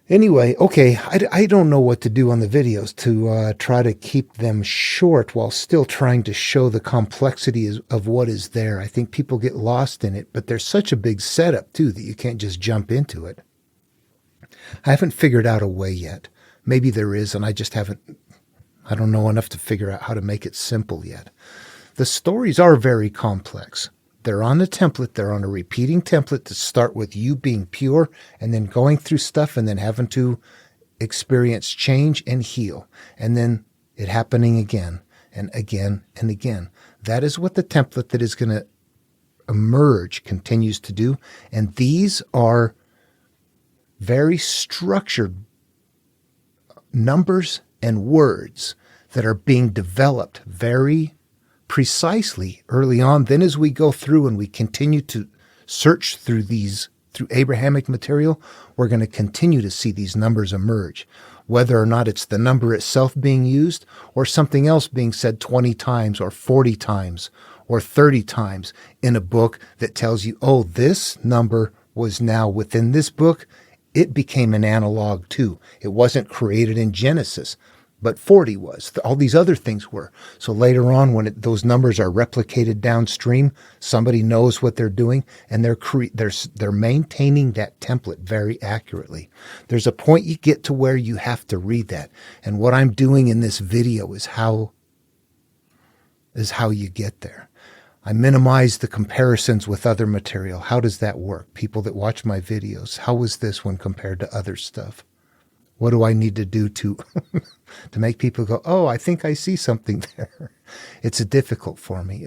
Anyway, okay, I don't know what to do on the videos to try to keep them short while still trying to show the complexity of what is there. I think people get lost in it, but there's such a big setup, too, that you can't just jump into it. I haven't figured out a way yet. Maybe there is, and I don't know enough to figure out how to make it simple yet. The stories are very complex. They're on a template. They're on a repeating template to start with you being pure and then going through stuff and then having to experience change and heal. And then it happening again and again and again. That is what the template that is going to emerge continues to do. And these are very structured numbers and words that are being developed very precisely early on. Then as we go through and we continue to search through Abrahamic material, we're going to continue to see these numbers emerge, whether or not it's the number itself being used or something else being said 20 times or 40 times or 30 times in a book that tells you, oh, this number was now within this book. It became an analog too. It wasn't created in Genesis, but 40 was. All these other things were. So later on, when those numbers are replicated downstream, somebody knows what they're doing, and they're maintaining that template very accurately. There's a point you get to where you have to read that, and what I'm doing in this video is how you get there. I minimize the comparisons with other material. How does that work? People that watch my videos, how was this when compared to other stuff? What do I need to do to make people go, oh, I think I see something there? It's difficult for me.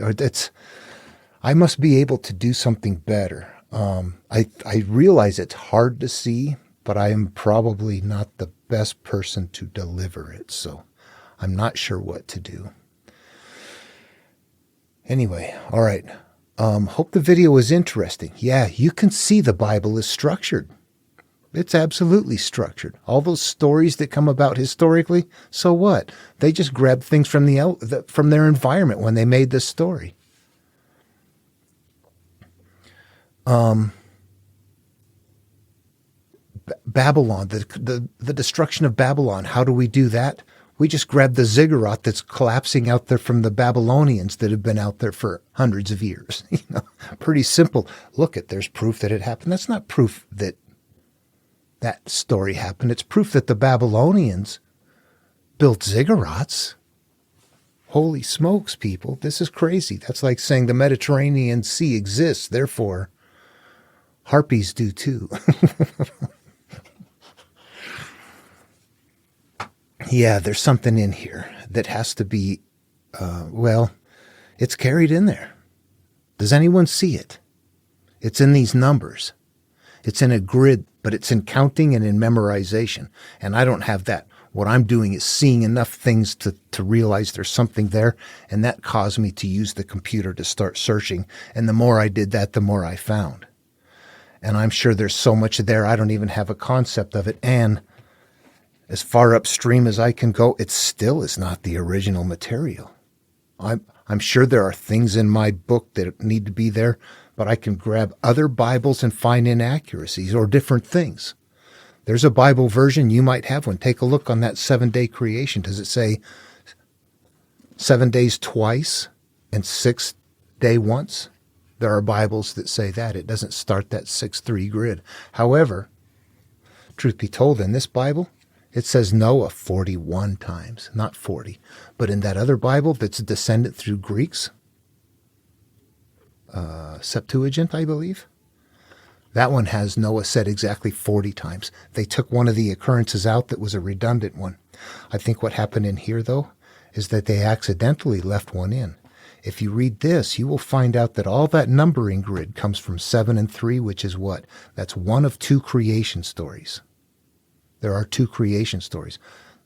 I must be able to do something better. I realize it's hard to see, but I am probably not the best person to deliver it. So I'm not sure what to do. Anyway, all right. Hope the video was interesting. Yeah, you can see the Bible is structured. It's absolutely structured. All those stories that come about historically, so what? They just grabbed things from their environment when they made this story. Babylon, the destruction of Babylon. How do we do that? We just grab the ziggurat that's collapsing out there from the Babylonians that have been out there for hundreds of years. Pretty simple. Look, there's proof that it happened. That's not proof that story happened. It's proof that the Babylonians built ziggurats. Holy smokes, people. This is crazy. That's like saying the Mediterranean Sea exists, therefore harpies do too. Yeah, there's something in here that has to be, it's carried in there. Does anyone see it? It's in these numbers. It's in a grid, but it's in counting and in memorization. And I don't have that. What I'm doing is seeing enough things to realize there's something there. And that caused me to use the computer to start searching. And the more I did that, the more I found. And I'm sure there's so much there, I don't even have a concept of it. And as far upstream as I can go, it still is not the original material. I'm sure there are things in my book that need to be there, but I can grab other Bibles and find inaccuracies or different things. There's a Bible version, you might have one. Take a look on that 7-day creation. Does it say 7 days twice and 6th day once? There are Bibles that say that. It doesn't start that 6-3 grid. However, truth be told, in this Bible, it says Noah 41 times, not 40. But in that other Bible that's descended through Greeks, Septuagint, I believe, that one has Noah said exactly 40 times. They took one of the occurrences out that was a redundant one. I think what happened in here, though, is that they accidentally left one in. If you read this, you will find out that all that numbering grid comes from 7 and 3, which is what? That's one of 2 creation stories. There are 2 creation stories.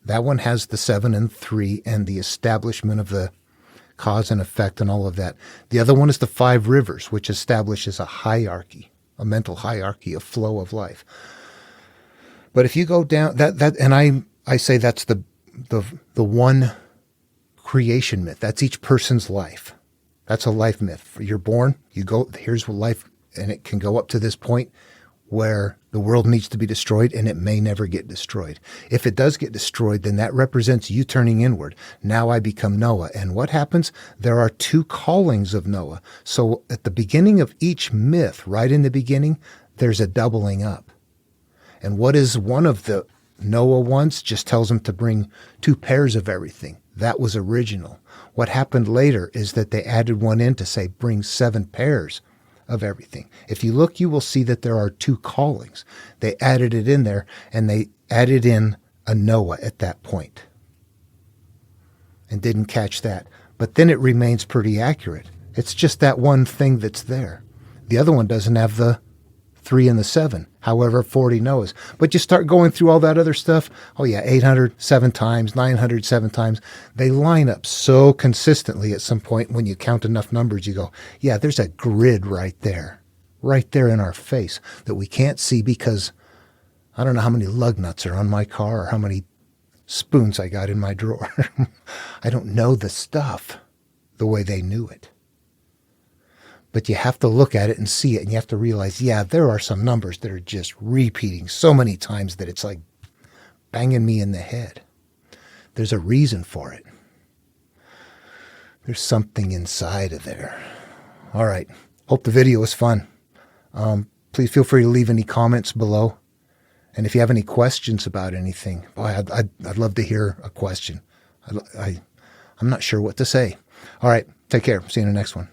That one has the 7 and 3 and the establishment of the cause and effect and all of that. The other one is the 5 rivers, which establishes a hierarchy, a mental hierarchy, a flow of life. But if you go down and I say that's the one creation myth. That's each person's life. That's a life myth. You're born, you go, here's what life, and it can go up to this point where the world needs to be destroyed, and it may never get destroyed. If it does get destroyed, then that represents you turning inward. Now I become Noah. And what happens? There are 2 callings of Noah. So at the beginning of each myth, right in the beginning, there's a doubling up. And what is one of the Noah ones? Just tells him to bring 2 pairs of everything. That was original. What happened later is that they added one in to say bring 7 pairs of everything. If you look, you will see that there are 2 callings. They added it in there, and they added in a Noah at that point and didn't catch that. But then it remains pretty accurate. It's just that one thing that's there. The other one doesn't have the 3 and the 7, however 40 Noahs. But you start going through all that other stuff. Oh yeah, 807 times, 907 times. They line up so consistently at some point when you count enough numbers, you go, yeah, there's a grid right there in our face that we can't see because I don't know how many lug nuts are on my car or how many spoons I got in my drawer. I don't know the stuff the way they knew it. But you have to look at it and see it, and you have to realize, yeah, there are some numbers that are just repeating so many times that it's like banging me in the head. There's a reason for it. There's something inside of there. All right. Hope the video was fun. Please feel free to leave any comments below. And if you have any questions about anything, boy, I'd love to hear a question. I'm not sure what to say. All right. Take care. See you in the next one.